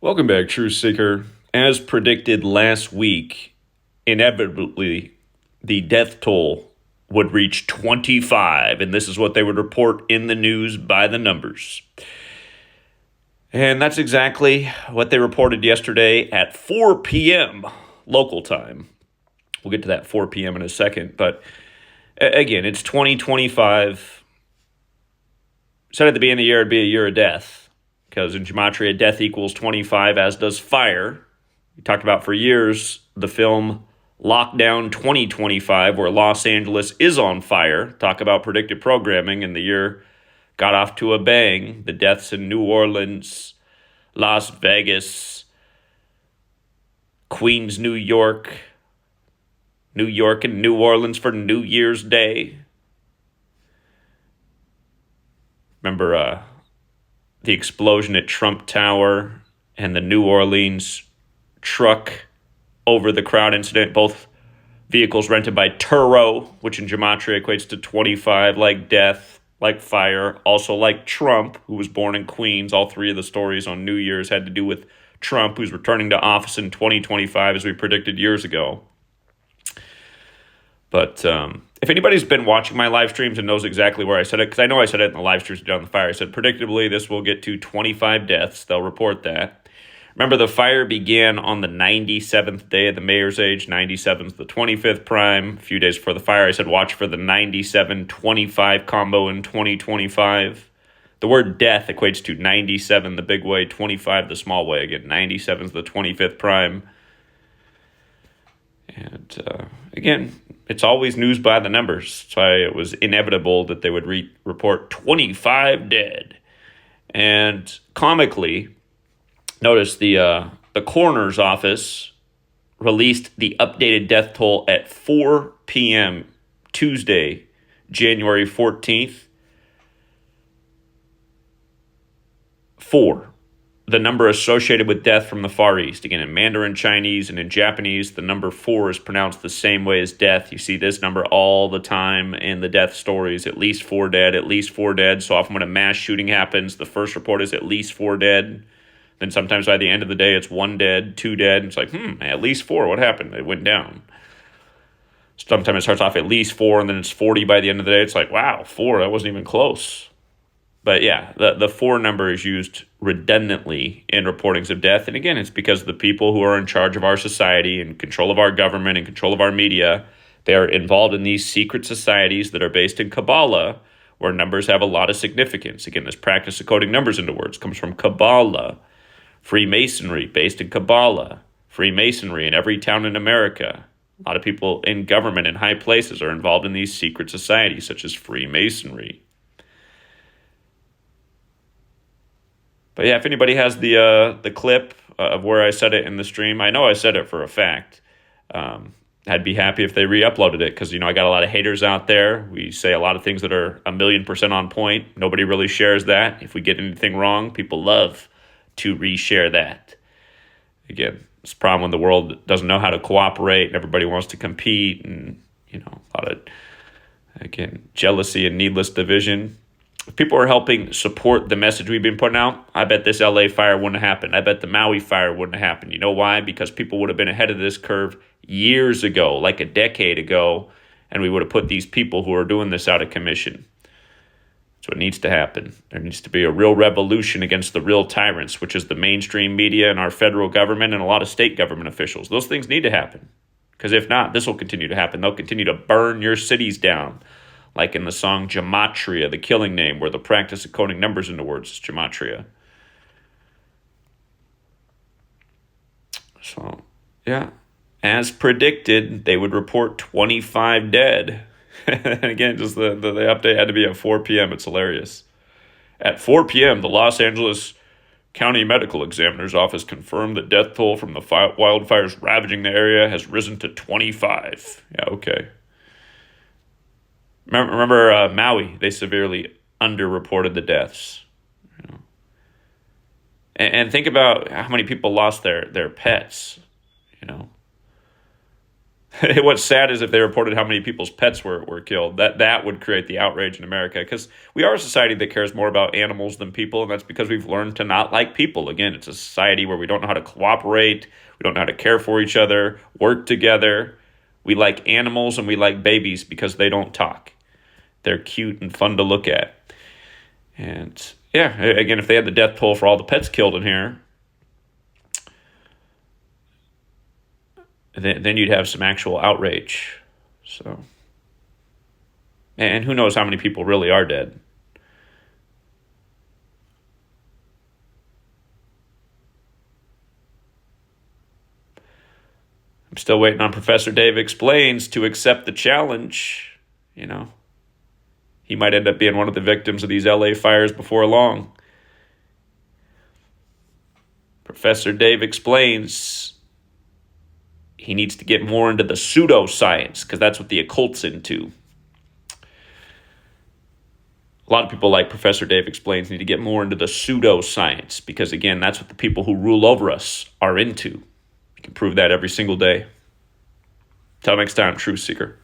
Welcome back, Truth Seeker. As predicted last week, inevitably, the death toll would reach 25, and this is what they would report in the news by the numbers. And that's exactly what they reported yesterday at 4 p.m. local time. We'll get to that 4 p.m. in a second, but again, it's 2025. Said at the beginning of the year it'd be a year of death. Because in Gematria, death equals 25, as does fire. We talked about for years the film Lockdown 2025, where Los Angeles is on fire. Talk about predictive programming, and the year got off to a bang. The deaths in New Orleans, Las Vegas, Queens, New York, and New Orleans for New Year's Day. Remember, the explosion at Trump Tower and the New Orleans truck over the crowd incident, both vehicles rented by Turo, which in Gematria equates to 25, like death, like fire, also like Trump, who was born in Queens. All three of the stories on New Year's had to do with Trump, who's returning to office in 2025, as we predicted years ago. But if anybody's been watching my live streams and knows exactly where I said it, because I know I said it in the live streams down the fire, I said, predictably, this will get to 25 deaths. They'll report that. Remember, the fire began on the 97th day of the mayor's age. 97's the 25th prime. A few days before the fire, I said, watch for the 97-25 combo in 2025. The word death equates to 97, the big way, 25, the small way. Again, 97's the 25th prime. And again, it's always news by the numbers. So it was inevitable that they would report 25 dead. And comically, notice the coroner's office released the updated death toll at 4 p.m. Tuesday, January 14th. 4. The number associated with death from the Far East. Again, in Mandarin Chinese and in Japanese, the number 4 is pronounced the same way as death. You see this number all the time in the death stories. At least 4 dead, at least 4 dead. So often when a mass shooting happens, the first report is at least 4 dead. Then sometimes by the end of the day, it's 1 dead, 2 dead. And it's like, at least 4. What happened? It went down. Sometimes it starts off at least 4, and then it's 40 by the end of the day. It's like, wow, 4, that wasn't even close. But yeah, the 4 number is used redundantly in reportings of death. And again, it's because the people who are in charge of our society, in control of our government, in control of our media, they are involved in these secret societies that are based in Kabbalah, where numbers have a lot of significance. Again, this practice of coding numbers into words comes from Kabbalah. Freemasonry, based in Kabbalah. Freemasonry in every town in America. A lot of people in government in high places are involved in these secret societies, such as Freemasonry. But yeah, if anybody has the clip of where I said it in the stream, I know I said it for a fact. I'd be happy if they re-uploaded it because, I got a lot of haters out there. We say a lot of things that are 1,000,000% on point. Nobody really shares that. If we get anything wrong, people love to reshare that. Again, it's a problem when the world doesn't know how to cooperate and everybody wants to compete and, a lot of, again, jealousy and needless division. If people are helping support the message we've been putting out, I bet this LA fire wouldn't have happened. I bet the Maui fire wouldn't have happened. You know why? Because people would have been ahead of this curve years ago, like a decade ago, and we would have put these people who are doing this out of commission. So it needs to happen. There needs to be a real revolution against the real tyrants, which is the mainstream media and our federal government and a lot of state government officials. Those things need to happen. Because if not, this will continue to happen. They'll continue to burn your cities down. Like in the song Gematria, the killing name, where the practice of coding numbers into words is Gematria. So, yeah. As predicted, they would report 25 dead. And again, just the update had to be at 4 p.m. It's hilarious. At 4 p.m., the Los Angeles County Medical Examiner's Office confirmed the death toll from the wildfires ravaging the area has risen to 25. Yeah, okay. Remember Maui, they severely underreported the deaths. And think about how many people lost their pets, What's sad is if they reported how many people's pets were killed. That would create the outrage in America, because we are a society that cares more about animals than people, and that's because we've learned to not like people. Again, it's a society where we don't know how to cooperate, we don't know how to care for each other, work together. We like animals and we like babies because they don't talk. They're cute and fun to look at. And yeah, again, if they had the death toll for all the pets killed in here, then you'd have some actual outrage. So, and who knows how many people really are dead. I'm still waiting on Professor Dave Explains to accept the challenge. You know, he might end up being one of the victims of these LA fires before long. Professor Dave Explains he needs to get more into the pseudoscience, because that's what the occult's into. A lot of people like Professor Dave Explains need to get more into the pseudoscience, because, again, that's what the people who rule over us are into. You can prove that every single day. Till next time, Truth Seeker.